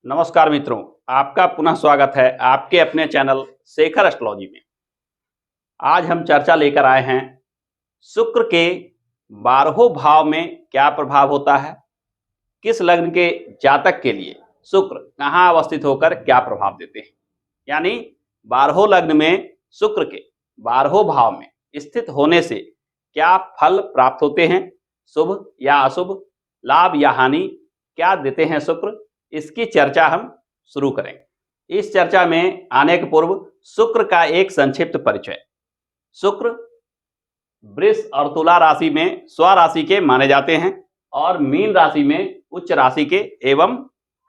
नमस्कार मित्रों, आपका पुनः स्वागत है आपके अपने चैनल शेखर एस्ट्रोलॉजी में। आज हम चर्चा लेकर आए हैं शुक्र के 12वें भाव में क्या प्रभाव होता है, किस लग्न के जातक के लिए शुक्र कहाँ अवस्थित होकर क्या प्रभाव देते हैं। यानी 12वें लग्न में शुक्र के 12वें भाव में स्थित होने से क्या फल प्राप्त होते हैं, शुभ या अशुभ, लाभ या हानि क्या देते हैं शुक्र, इसकी चर्चा हम शुरू करेंगे। इस चर्चा में आने के पूर्व शुक्र का एक संक्षिप्त परिचय। शुक्र वृष और तुला राशि में स्वराशि के माने जाते हैं और मीन राशि में उच्च राशि के एवं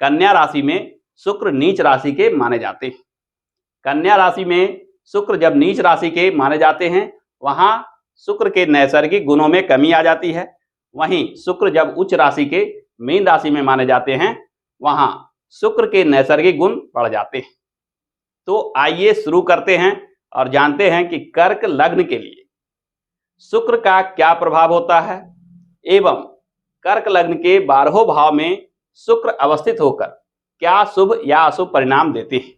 कन्या राशि में शुक्र नीच राशि के माने जाते हैं। कन्या राशि में शुक्र जब नीच राशि के माने जाते हैं वहां शुक्र के नैसर्गिक गुणों में कमी आ जाती है। वहीं शुक्र जब उच्च राशि के मीन राशि में माने जाते हैं वहां शुक्र के नैसर्गिक गुण बढ़ जाते हैं। तो आइए शुरू करते हैं और जानते हैं कि कर्क लग्न के लिए शुक्र का क्या प्रभाव होता है एवं कर्क लग्न के 12वें भाव में शुक्र अवस्थित होकर क्या शुभ या अशुभ परिणाम देते हैं।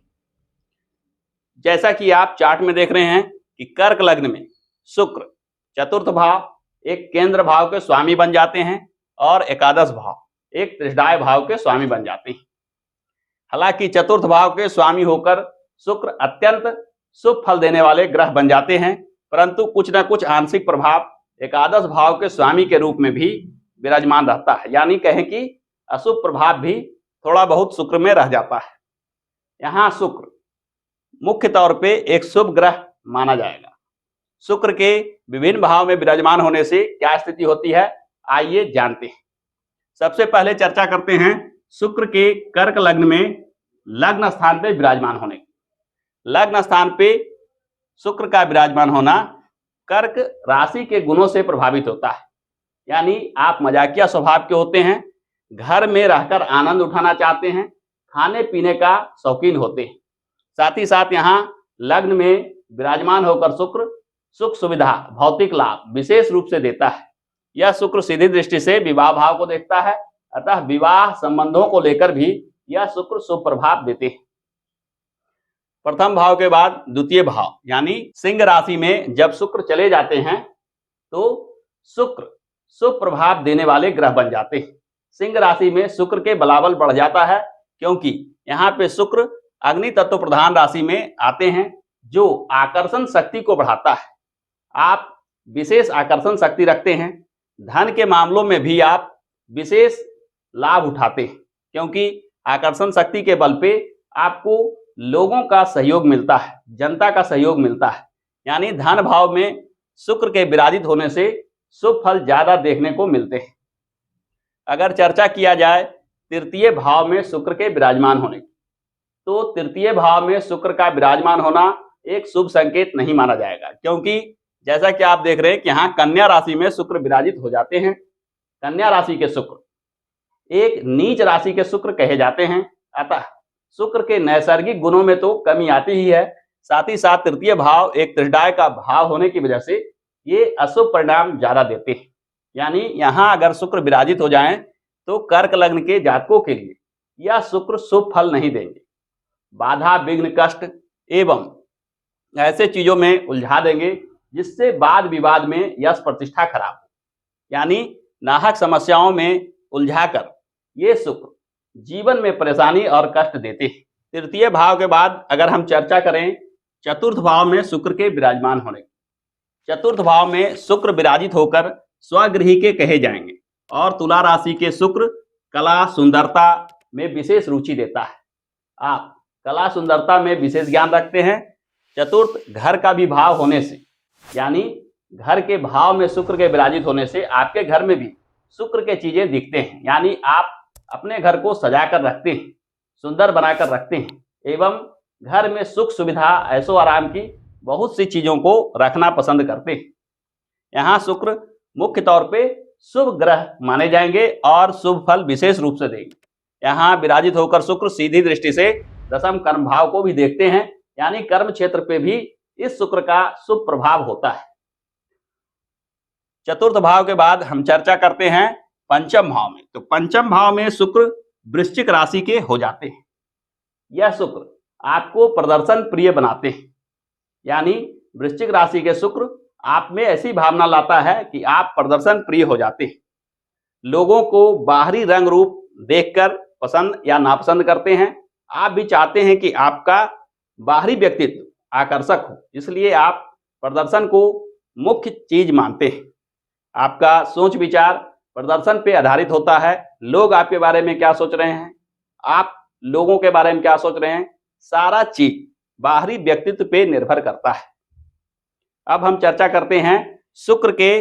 जैसा कि आप चार्ट में देख रहे हैं कि कर्क लग्न में शुक्र चतुर्थ भाव एक केंद्र भाव के स्वामी बन जाते हैं और एकादश भाव एक त्रिशदाय भाव के स्वामी बन जाते हैं। हालांकि चतुर्थ भाव के स्वामी होकर शुक्र अत्यंत शुभ फल देने वाले ग्रह बन जाते हैं, परंतु कुछ न कुछ आंशिक प्रभाव एकादश भाव के स्वामी के रूप में भी विराजमान रहता है। यानी कहें कि अशुभ प्रभाव भी थोड़ा बहुत शुक्र में रह जाता है। यहाँ शुक्र मुख्य तौर पे एक शुभ ग्रह माना जाएगा। शुक्र के विभिन्न भाव में विराजमान होने से क्या स्थिति होती है, आइए जानते हैं। सबसे पहले चर्चा करते हैं शुक्र के कर्क लग्न में लग्न स्थान पे विराजमान होने की। लग्न स्थान पे शुक्र का विराजमान होना कर्क राशि के गुणों से प्रभावित होता है। यानी आप मजाकिया स्वभाव के होते हैं, घर में रहकर आनंद उठाना चाहते हैं, खाने पीने का शौकीन होते हैं। साथ ही साथ यहाँ लग्न में विराजमान होकर शुक्र सुख सुविधा भौतिक लाभ विशेष रूप से देता है। यह शुक्र सीधी दृष्टि से विवाह भाव को देखता है, अतः विवाह संबंधों को लेकर भी यह शुक्र शुभ प्रभाव देते हैं। प्रथम भाव के बाद द्वितीय भाव यानी सिंह राशि में जब शुक्र चले जाते हैं तो शुक्र शुभ प्रभाव देने वाले ग्रह बन जाते हैं। सिंह राशि में शुक्र के बलाबल बढ़ जाता है, क्योंकि यहाँ पे शुक्र अग्नि तत्व प्रधान राशि में आते हैं जो आकर्षण शक्ति को बढ़ाता है। आप विशेष आकर्षण शक्ति रखते हैं, धन के मामलों में भी आप विशेष लाभ उठाते हैं, क्योंकि आकर्षण शक्ति के बल पे आपको लोगों का सहयोग मिलता है, जनता का सहयोग मिलता है। यानी धन भाव में शुक्र के विराजित होने से शुभ फल ज्यादा देखने को मिलते हैं। अगर चर्चा किया जाए तृतीय भाव में शुक्र के विराजमान होने की, तो तृतीय भाव में शुक्र का विराजमान होना एक शुभ संकेत नहीं माना जाएगा, क्योंकि जैसा कि आप देख रहे हैं कि यहाँ कन्या राशि में शुक्र विराजित हो जाते हैं। कन्या राशि के शुक्र एक नीच राशि के शुक्र कहे जाते हैं, अतः शुक्र के नैसर्गिक गुणों में तो कमी आती ही है। साथ ही साथ तृतीय भाव एक त्रिशदाय का भाव होने की वजह से ये अशुभ परिणाम ज्यादा देते हैं। यानी यहाँ अगर शुक्र विराजित हो जाएं तो कर्क लग्न के जातकों के लिए यह शुक्र शुभ फल नहीं देंगे, बाधा विघ्न कष्ट एवं ऐसे चीजों में उलझा देंगे जिससे वाद विवाद में यश प्रतिष्ठा खराब हो। यानी नाहक समस्याओं में उलझाकर ये शुक्र जीवन में परेशानी और कष्ट देते हैं। तृतीय भाव के बाद अगर हम चर्चा करें चतुर्थ भाव में शुक्र के विराजमान होने, चतुर्थ भाव में शुक्र विराजित होकर स्वगृही के कहे जाएंगे और तुला राशि के शुक्र कला सुंदरता में विशेष रुचि देता है। आप कला सुंदरता में विशेष ज्ञान रखते हैं। चतुर्थ घर का भी भाव होने से, यानी घर के भाव में शुक्र के विराजित होने से आपके घर में भी शुक्र के चीजें दिखते हैं। यानी आप अपने घर को सजाकर रखते हैं, सुंदर बनाकर रखते हैं एवं घर में सुख सुविधा ऐशो आराम की बहुत सी चीजों को रखना पसंद करते हैं। यहाँ शुक्र मुख्य तौर पे शुभ ग्रह माने जाएंगे और शुभ फल विशेष रूप से देंगे। यहाँ विराजित होकर शुक्र सीधी दृष्टि से दशम कर्म भाव को भी देखते हैं, यानी कर्म क्षेत्र पे भी इस शुक्र का शुभ प्रभाव होता है। चतुर्थ भाव के बाद हम चर्चा करते हैं पंचम भाव में। तो पंचम भाव में शुक्र वृश्चिक राशि के हो जाते हैं। यह शुक्र आपको प्रदर्शन प्रिय बनाते हैं। यानी वृश्चिक राशि के शुक्र आप में ऐसी भावना लाता है कि आप प्रदर्शन प्रिय हो जाते हैं। लोगों को बाहरी रंग रूप देखकर पसंद या नापसंद करते हैं। आप भी चाहते हैं कि आपका बाहरी व्यक्तित्व आकर्षक हो, इसलिए आप प्रदर्शन को मुख्य चीज मानते हैं। आपका सोच विचार प्रदर्शन पे आधारित होता है। लोग आपके बारे में क्या सोच रहे हैं, आप लोगों के बारे में क्या सोच रहे हैं, सारा चीज बाहरी व्यक्तित्व पे निर्भर करता है। अब हम चर्चा करते हैं शुक्र के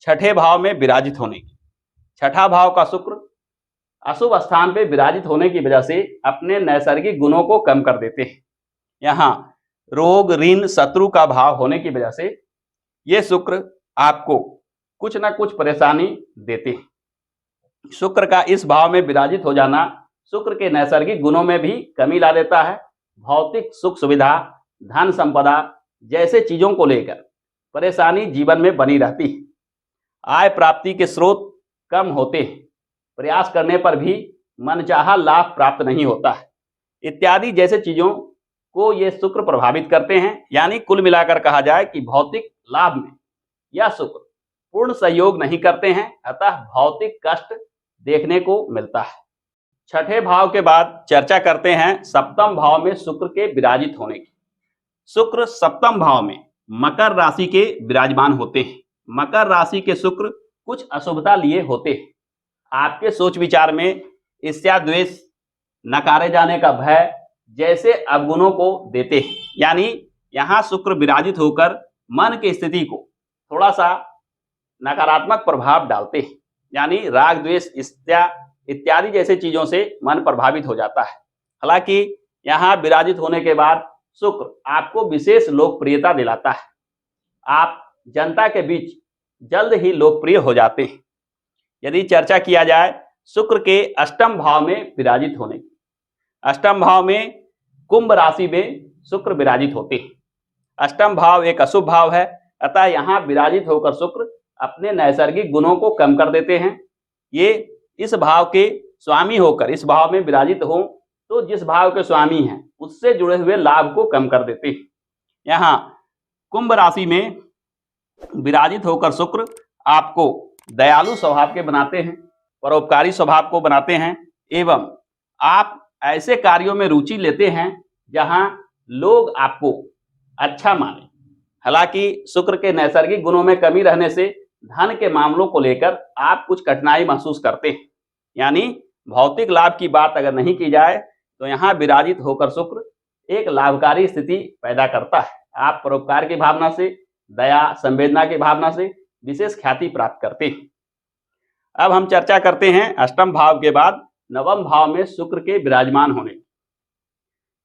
छठे भाव में विराजित होने की। छठा भाव का शुक्र अशुभ स्थान पे विराजित होने की वजह से अपने नैसर्गिक गुणों को कम कर देते हैं। यहाँ रोग, ऋण, शत्रु का भाव होने की वजह से ये शुक्र आपको कुछ ना कुछ परेशानी देते हैं। शुक्र का इस भाव में विराजित हो जाना शुक्र के नैसर्गिक गुणों में भी कमी ला देता है। भौतिक सुख सुविधा, धन संपदा जैसे चीजों को लेकर परेशानी जीवन में बनी रहती है। आय प्राप्ति के स्रोत कम होते हैं। प्रयास करने पर भी मनचाहा लाभ प्राप्त नहीं होता है, इत्यादि जैसे चीजों को ये शुक्र प्रभावित करते हैं। यानी कुल मिलाकर कहा जाए कि भौतिक लाभ में यह शुक्र पूर्ण सहयोग नहीं करते हैं, अतः भौतिक कष्ट देखने को मिलता है। छठे भाव के बाद चर्चा करते हैं सप्तम भाव में शुक्र के विराजित होने की। शुक्र सप्तम भाव में मकर राशि के विराजमान होते हैं। मकर राशि के शुक्र कुछ अशुभता लिए होते हैं। आपके सोच विचार में ईर्ष्या, द्वेष, नकारे जाने का भय जैसे अवगुणों को देते हैं। यानी यहाँ शुक्र विराजित होकर मन की स्थिति को थोड़ा सा नकारात्मक प्रभाव डालते हैं। यानी राग, द्वेष, ईर्ष्या इत्यादि जैसे चीजों से मन प्रभावित हो जाता है। हालांकि यहाँ विराजित होने के बाद शुक्र आपको विशेष लोकप्रियता दिलाता है। आप जनता के बीच जल्द ही लोकप्रिय हो जाते हैं। यदि चर्चा किया जाए शुक्र के अष्टम भाव में विराजित होने की, अष्टम भाव में कुंभ राशि में शुक्र विराजित होते हैं। अष्टम भाव एक अशुभ भाव है, अतः यहाँ विराजित होकर शुक्र अपने नैसर्गिक गुणों को कम कर देते हैं। ये इस भाव के स्वामी होकर इस भाव में विराजित हो तो जिस भाव के स्वामी हैं उससे जुड़े हुए लाभ को कम कर देते हैं। यहाँ कुंभ राशि में विराजित होकर शुक्र आपको दयालु स्वभाव के बनाते हैं, परोपकारी स्वभाव को बनाते हैं एवं आप ऐसे कार्यों में रुचि लेते हैं जहां लोग आपको अच्छा माने। हालांकि शुक्र के नैसर्गिक गुणों में कमी रहने से धन के मामलों को लेकर आप कुछ कठिनाई महसूस करते हैं। यानी भौतिक लाभ की बात अगर नहीं की जाए तो यहाँ विराजित होकर शुक्र एक लाभकारी स्थिति पैदा करता है। आप परोपकार की भावना से, दया, संवेदना की भावना से विशेष ख्याति प्राप्त करते हैं। अब हम चर्चा करते हैं अष्टम भाव के बाद नवम भाव में शुक्र के विराजमान होने।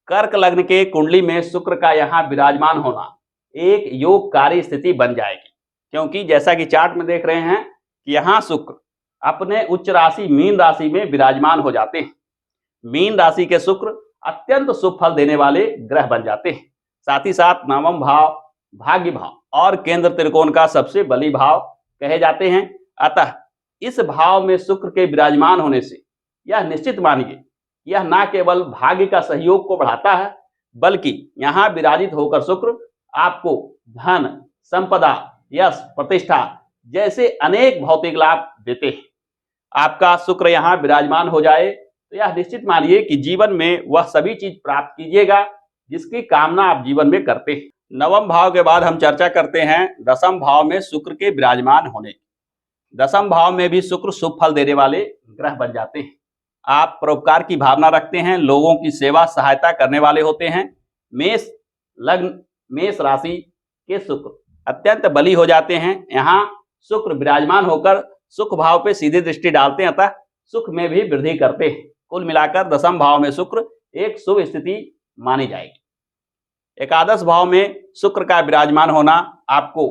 कर्क लग्न के कुंडली में शुक्र का यहाँ विराजमान होना एक योगकारी स्थिति बन जाएगी, क्योंकि जैसा कि चार्ट में देख रहे हैं कि यहाँ शुक्र अपने उच्च राशि मीन राशि में विराजमान हो जाते हैं। मीन राशि के शुक्र अत्यंत शुभ फल देने वाले ग्रह बन जाते हैं। साथ ही साथ नवम भाव भाग्य भाव और केंद्र त्रिकोण का सबसे बली भाव कहे जाते हैं। अतः इस भाव में शुक्र के विराजमान होने से यह निश्चित मानिए यह न केवल भाग्य का सहयोग को बढ़ाता है, बल्कि यहाँ विराजित होकर शुक्र आपको धन, संपदा, यश, प्रतिष्ठा जैसे अनेक भौतिक लाभ देते हैं। आपका शुक्र यहाँ विराजमान हो जाए तो यह निश्चित मानिए कि जीवन में वह सभी चीज प्राप्त कीजिएगा जिसकी कामना आप जीवन में करते हैं। नवम भाव के बाद हम चर्चा करते हैं दसम भाव में शुक्र के विराजमान होने की। दसम भाव में भी शुक्र शुभ फल देने वाले ग्रह बन जाते हैं। आप परोपकार की भावना रखते हैं, लोगों की सेवा सहायता करने वाले होते हैं। मेष लग्न, मेष राशि के शुक्र अत्यंत बली हो जाते हैं। यहाँ शुक्र विराजमान होकर सुख भाव पे सीधी दृष्टि डालते हैं, अतः सुख में भी वृद्धि करते हैं। कुल मिलाकर दसम भाव में शुक्र एक शुभ स्थिति मानी जाएगी। एकादश भाव में शुक्र का विराजमान होना आपको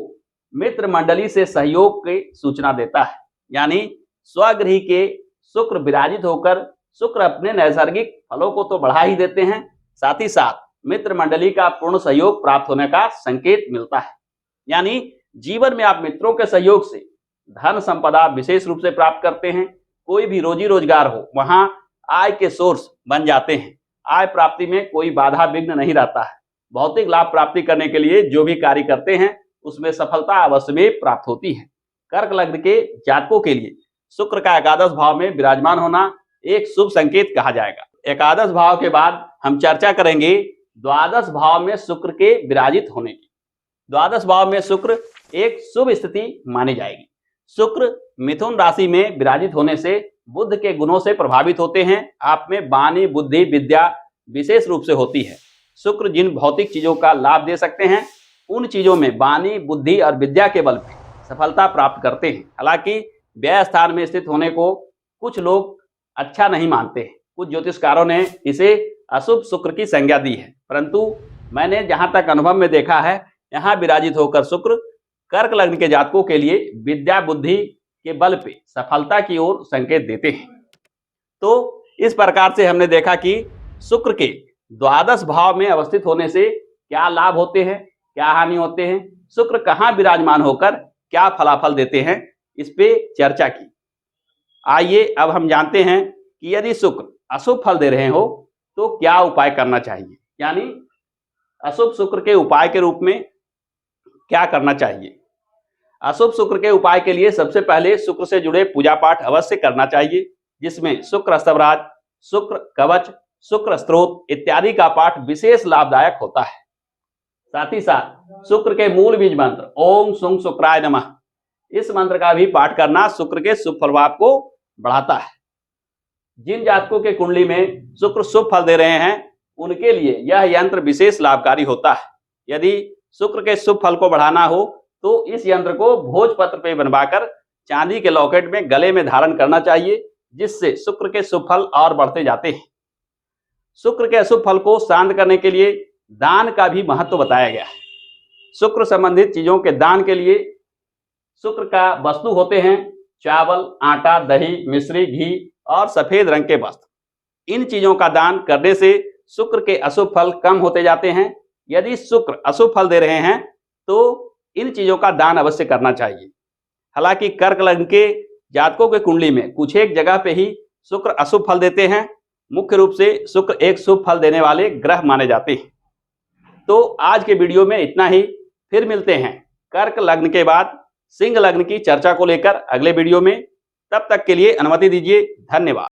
मित्र मंडली से सहयोग की सूचना देता है। यानी स्वगृह के शुक्र विराजित होकर शुक्र अपने नैसर्गिक फलों को तो बढ़ा ही देते हैं, साथ ही साथ मित्र मंडली का पूर्ण सहयोग प्राप्त होने का संकेत मिलता है। यानी जीवन में आप मित्रों के सहयोग से धन संपदा विशेष रूप से प्राप्त करते हैं। कोई भी रोजी रोजगार हो वहां आय के सोर्स बन जाते हैं। आय प्राप्ति में कोई बाधा विघ्न नहीं रहता है। भौतिक लाभ प्राप्ति करने के लिए जो भी कार्य करते हैं उसमें सफलता अवश्य में प्राप्त होती है। कर्क लग्न के जातकों के लिए शुक्र का एकादश भाव में विराजमान होना एक शुभ संकेत कहा जाएगा। एकादश भाव के बाद हम चर्चा करेंगे द्वादश भाव में शुक्र के विराजित होने की। द्वादश भाव में शुक्र एक शुभ स्थिति मानी जाएगी। शुक्र मिथुन राशि में विराजित होने से बुध के गुणों से प्रभावित होते हैं। आप में वाणी, बुद्धि, विद्या विशेष रूप से होती है। शुक्र जिन भौतिक चीजों का लाभ दे सकते हैं उन चीजों में वाणी, बुद्धि और विद्या के बल पर सफलता प्राप्त करते हैं। हालांकि व्यय स्थान में स्थित होने को कुछ लोग अच्छा नहीं मानते हैं। कुछ ज्योतिषकारों ने इसे अशुभ शुक्र की संज्ञा दी है, परंतु मैंने जहां तक अनुभव में देखा है यहाँ विराजित होकर शुक्र कर्क लग्न के जातकों के लिए विद्या बुद्धि के बल पे सफलता की ओर संकेत देते हैं। तो इस प्रकार से हमने देखा कि शुक्र के द्वादश भाव में अवस्थित होने से क्या लाभ होते हैं, क्या हानि होते हैं, शुक्र कहाँ विराजमान होकर क्या फलाफल देते हैं, इस पे चर्चा की। आइए अब हम जानते हैं कि यदि शुक्र अशुभ फल दे रहे हो तो क्या उपाय करना चाहिए, यानी अशुभ शुक्र के उपाय के रूप में क्या करना चाहिए। अशुभ शुक्र के उपाय के लिए सबसे पहले शुक्र से जुड़े पूजा पाठ अवश्य करना चाहिए, जिसमें शुक्र स्तवराज, शुक्र कवच, शुक्र स्तोत्र इत्यादि का पाठ विशेष लाभदायक होता है। साथ ही साथ शुक्र के मूल बीज मंत्र ओम सुं शुक्राय नमः, इस मंत्र का भी पाठ करना शुक्र के शुभ प्रभाव को बढ़ाता है। जिन जातकों के कुंडली में शुक्र शुभ फल दे रहे हैं उनके लिए यह यंत्र विशेष लाभकारी होता है। यदि शुक्र के शुभ फल को बढ़ाना हो तो इस यंत्र को भोजपत्र पे बनवाकर चांदी के लॉकेट में गले में धारण करना चाहिए, जिससे शुक्र के शुभ फल और बढ़ते जाते हैं। शुक्र के अशुभ फल को शांत करने के लिए दान का भी महत्व बताया गया है। शुक्र संबंधित चीजों के दान के लिए शुक्र का वस्तु होते हैं चावल, आटा, दही, मिश्री, घी और सफेद रंग के वस्त्र। इन चीजों का दान करने से शुक्र के अशुभ फल कम होते जाते हैं। यदि शुक्र अशुभ फल दे रहे हैं तो इन चीजों का दान अवश्य करना चाहिए। हालांकि कर्क लग्न के जातकों के कुंडली में कुछ एक जगह पे ही शुक्र अशुभ फल देते हैं। मुख्य रूप से शुक्र एक शुभ फल देने वाले ग्रह माने जाते हैं। तो आज के वीडियो में इतना ही। फिर मिलते हैं कर्क लग्न के बाद सिंह लग्न की चर्चा को लेकर अगले वीडियो में। तब तक के लिए अनुमति दीजिए। धन्यवाद।